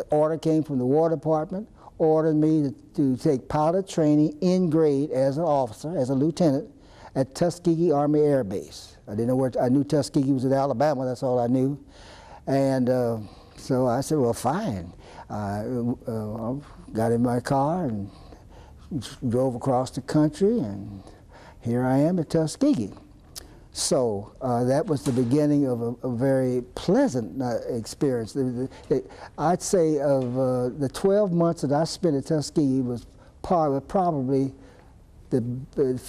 order came from the War Department, ordered me to take pilot training in grade as an officer, as a lieutenant, at Tuskegee Army Air Base. I didn't know where, I knew Tuskegee was in Alabama, that's all I knew. And so I said, well, fine. I got in my car and drove across the country, and here I am at Tuskegee. So that was the beginning of a very pleasant experience. I'd say of the 12 months that I spent at Tuskegee was probably the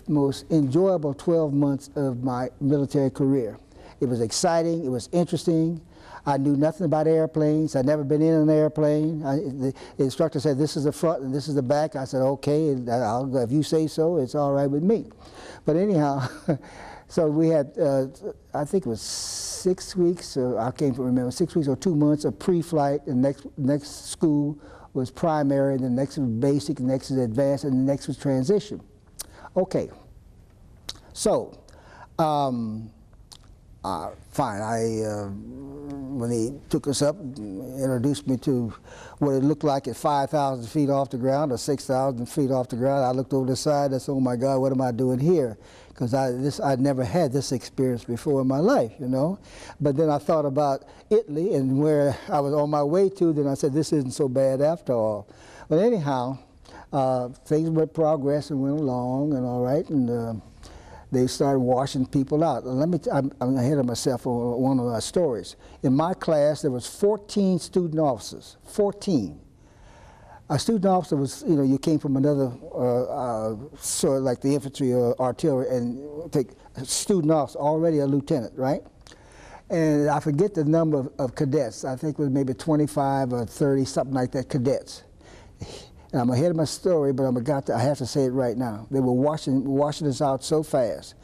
most enjoyable 12 months of my military career. It was exciting, it was interesting. I knew nothing about airplanes. I'd never been in an airplane. The instructor said, this is the front and this is the back. I said, okay, if you say so, it's all right with me. But anyhow, so we had, I think it was 6 weeks, I can't remember, 6 weeks or 2 months of pre-flight, and next school was primary, and the next was basic, the next was advanced, and the next was transition. Okay, so, fine, when he took us up, introduced me to what it looked like at 5,000 feet off the ground or 6,000 feet off the ground. I looked over the side, I said, oh my God, what am I doing here? Because I'd never had this experience before in my life, you know. But then I thought about Italy and where I was on my way to, then I said, this isn't so bad after all. But anyhow, things went progress and went along and all right, and they started washing people out. I'm ahead of myself on one of my stories. In my class, there was 14 student officers, 14. A student officer was, you know, you came from another sort of like the infantry or artillery, and take a student officer, already a lieutenant, right? And I forget the number of cadets. I think it was maybe 25 or 30, something like that, cadets. And I'm ahead of my story, but I have to say it right now. They were washing us out so fast.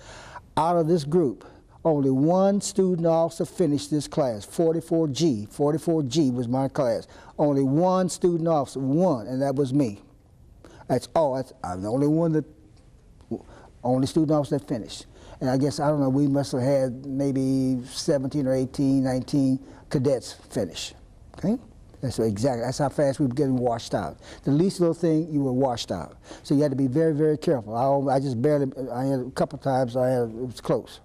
Out of this group, only one student officer finished this class, 44G. 44G was my class. Only one student officer, one, and that was me. That's all. I'm the only student officer that finished. And I guess, I don't know, we must have had maybe 17 or 18, 19 cadets finish, okay? That's how fast we were getting washed out. The least little thing, you were washed out. So you had to be very, very careful. I just barely, I had a couple times, it was close.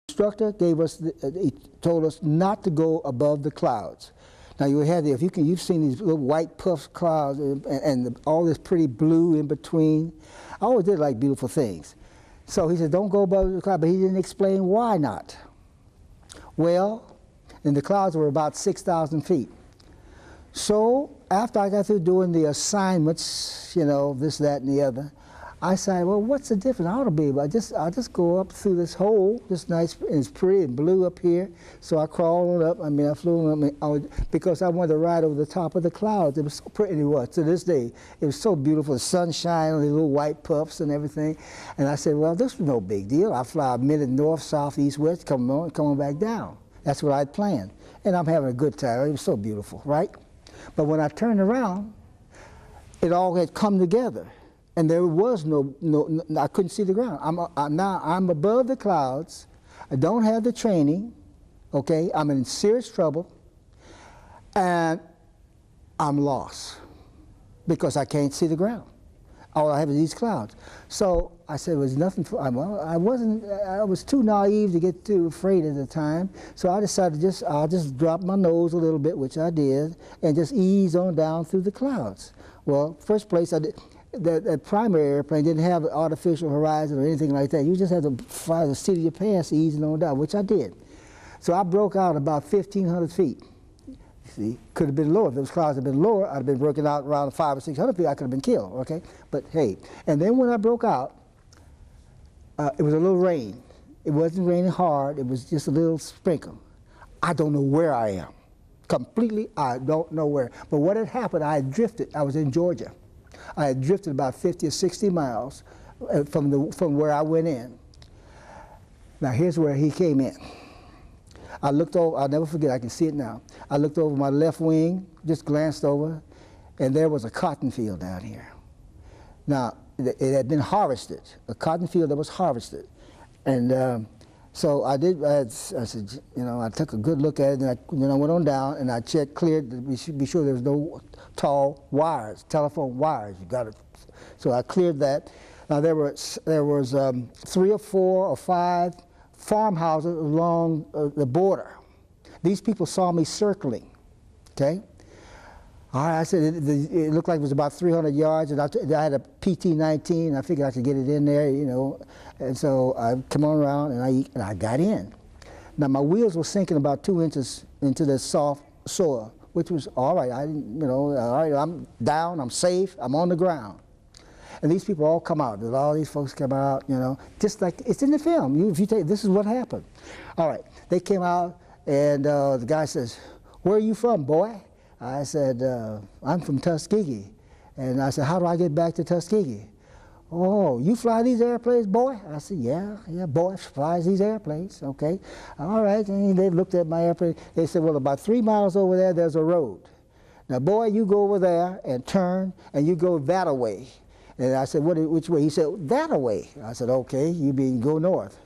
The instructor gave us, he told us not to go above the clouds. Now you had you've seen these little white puff clouds and all this pretty blue in between. I always did like beautiful things. So he said, don't go above the cloud, but he didn't explain why not. Well, and the clouds were about 6,000 feet. So after I got through doing the assignments, you know, this, that, and the other, I said, well, what's the difference? I ought to be able, I'll just go up through this hole, this nice, and it's pretty and blue up here. So I crawled on up, I flew on up, because I wanted to ride over the top of the clouds. It was so pretty, it was, to this day. It was so beautiful, the sunshine, the little white puffs and everything. And I said, well, this was no big deal. I fly a minute north, south, east, west, coming back down. That's what I'd planned. And I'm having a good time. It was so beautiful, right? But when I turned around, it all had come together. And there was no I couldn't see the ground. Now I'm above the clouds. I don't have the training, okay? I'm in serious trouble. And I'm lost because I can't see the ground. All I have is these clouds. So I said, there's nothing for, well, I was too naive to get too afraid at the time. So I decided I'll just drop my nose a little bit, which I did, and just ease on down through the clouds. Well, first place, that primary airplane didn't have an artificial horizon or anything like that. You just had to fly the seat of your pants easing on down, which I did. So I broke out about 1,500 feet. See, could have been lower. If those clouds had been lower, I'd have been broken out around 500 or 600 feet. I could have been killed, okay? But hey, and then when I broke out, it was a little rain. It wasn't raining hard. It was just a little sprinkle. I don't know where I am. Completely, I don't know where. But what had happened, I had drifted. I was in Georgia. I had drifted about 50 or 60 miles from where I went in. Now here's where he came in. I looked over, I'll never forget, I can see it now. I looked over my left wing, just glanced over, and there was a cotton field down here. Now, it had been harvested, a cotton field that was harvested. And So I did. I said, you know, I took a good look at it, and then I went on down and I checked, cleared. We should be sure there was no tall wires, telephone wires. You got it. So I cleared that. Now there was 3 or 4 or 5 farmhouses along the border. These people saw me circling. Okay. All right, I said it looked like it was about 300 yards, and I had a PT-19. I figured I could get it in there, you know. And so I come on around, and I got in. Now my wheels were sinking about 2 inches into the soft soil, which was all right. I didn't, you know, all right. I'm down. I'm safe. I'm on the ground. And these people all come out. All these folks come out, you know, just like it's in the film. If you take, this is what happened. All right, they came out, and the guy says, "Where are you from, boy?" I said, I'm from Tuskegee. And I said, how do I get back to Tuskegee? Oh, you fly these airplanes, boy? I said, yeah, boy flies these airplanes, okay. All right, and they looked at my airplane. They said, well, about 3 miles over there, there's a road. Now, boy, you go over there and turn, and you go that way. And I said, which way? He said, that way. I said, okay, you mean go north.